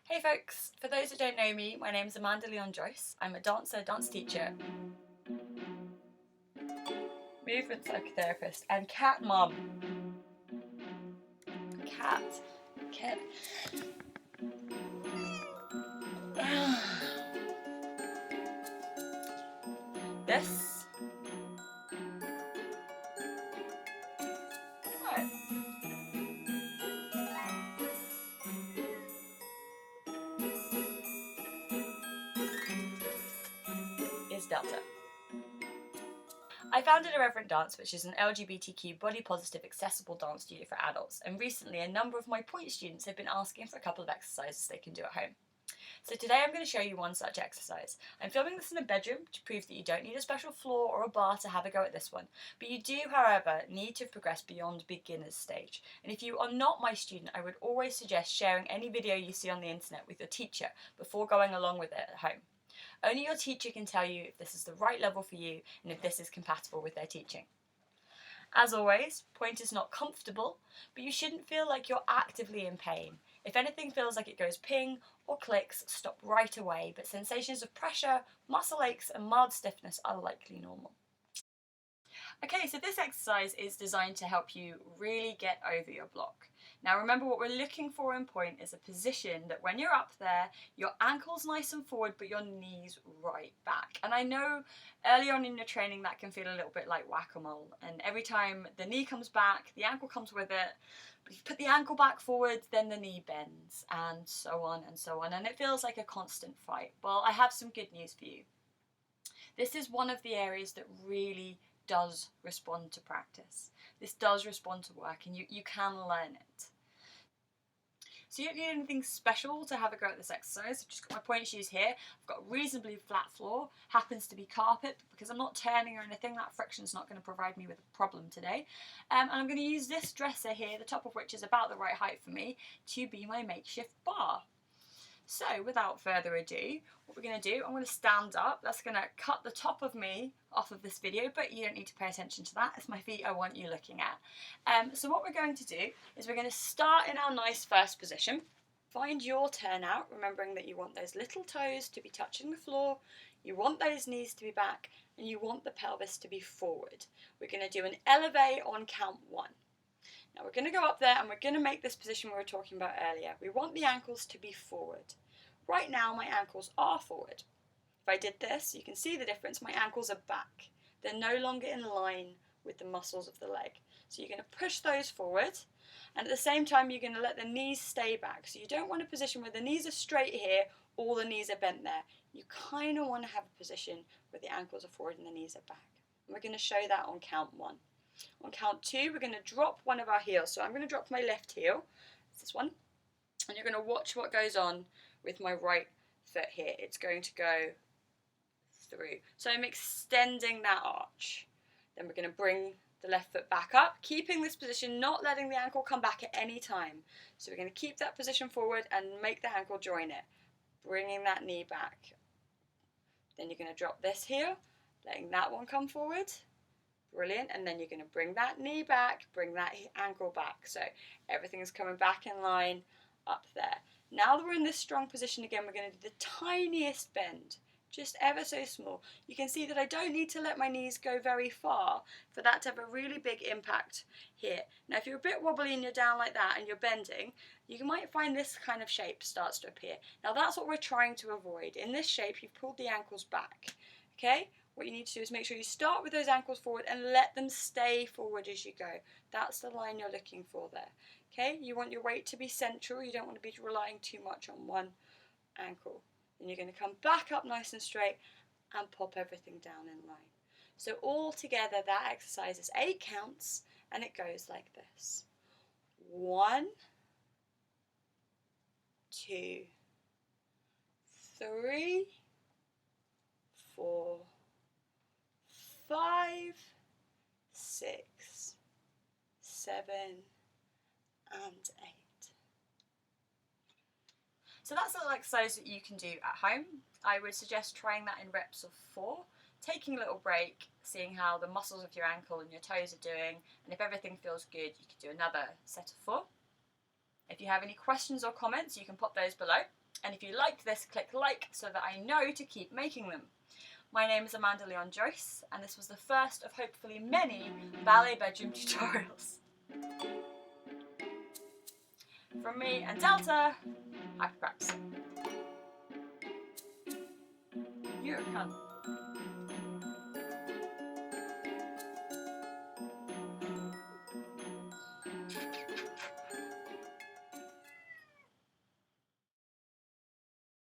Hey folks, for those that don't know me, my name's Amanda Leon-Joyce. I'm a dancer, dance teacher, movement psychotherapist, and cat mum. Cat. This right, is Delta. I founded Irreverent Dance, which is an LGBTQ body positive accessible dance studio for adults, and recently a number of my point students have been asking for a couple of exercises they can do at home. So today I'm going to show you one such exercise. I'm filming this in a bedroom to prove that you don't need a special floor or a bar to have a go at this one, but you do, however, need to have progressed beyond beginner's stage. And if you are not my student, I would always suggest sharing any video you see on the internet with your teacher before going along with it at home. Only your teacher can tell you if this is the right level for you and if this is compatible with their teaching. As always, point is not comfortable, but you shouldn't feel like you're actively in pain. If anything feels like it goes ping or clicks, stop right away, but sensations of pressure, muscle aches and mild stiffness are likely normal. Okay, so this exercise is designed to help you really get over your block. Now remember, what we're looking for in point is a position that when you're up there, your ankle's nice and forward but your knees right back. And I know early on in your training that can feel a little bit like whack-a-mole, and every time the knee comes back, the ankle comes with it. But if you put the ankle back forward, then the knee bends, and so on and so on, and it feels like a constant fight. Well, I have some good news for you. This is one of the areas that really does respond to practice. This does respond to work, and you can learn it. So you don't need anything special to have a go at this exercise. I've just got my point shoes here. I've got a reasonably flat floor, happens to be carpet, but because I'm not turning or anything, that friction's not going to provide me with a problem today. And I'm going to use this dresser here, the top of which is about the right height for me, to be my makeshift bar. So without further ado, what we're going to do, I'm going to stand up. That's going to cut the top of me off of this video, but you don't need to pay attention to that. It's my feet I want you looking at. So what we're going to do is we're going to start in our nice first position. Find your turnout, remembering that you want those little toes to be touching the floor, you want those knees to be back, and you want the pelvis to be forward. We're going to do an elevate on count 1. Now we're going to go up there and we're going to make this position we were talking about earlier. We want the ankles to be forward. Right now my ankles are forward. If I did this, you can see the difference. My ankles are back. They're no longer in line with the muscles of the leg. So you're going to push those forward, and at the same time you're going to let the knees stay back. So you don't want a position where the knees are straight here, all the knees are bent there. You kind of want to have a position where the ankles are forward and the knees are back. And we're going to show that on count 1. On count 2, we're going to drop one of our heels. So I'm going to drop my left heel, this one, and you're going to watch what goes on with my right foot here. It's going to go through. So I'm extending that arch. Then we're going to bring the left foot back up, keeping this position, not letting the ankle come back at any time. So we're going to keep that position forward and make the ankle join it, bringing that knee back. Then you're going to drop this heel, letting that one come forward. Brilliant, and then you're going to bring that knee back, bring that ankle back. So everything is coming back in line up there. Now that we're in this strong position again, we're going to do the tiniest bend, just ever so small. You can see that I don't need to let my knees go very far for that to have a really big impact here. Now if you're a bit wobbly and you're down like that and you're bending, you might find this kind of shape starts to appear. Now that's what we're trying to avoid. In this shape, you've pulled the ankles back, okay? What you need to do is make sure you start with those ankles forward and let them stay forward as you go. That's the line you're looking for there. Okay, you want your weight to be central. You don't want to be relying too much on one ankle. Then you're going to come back up nice and straight and pop everything down in line. So all together that exercise is 8 counts and it goes like this. 1, 2, 3, 4, 5, 6, 7, and 8. So that's a little exercise that you can do at home. I would suggest trying that in reps of 4, taking a little break, seeing how the muscles of your ankle and your toes are doing, and if everything feels good, you could do another set of 4. If you have any questions or comments, you can pop those below. And if you liked this, click like so that I know to keep making them. My name is Amanda Leon-Joyce, and this was the first of hopefully many ballet bedroom tutorials. From me and Delta, happy practice. You can.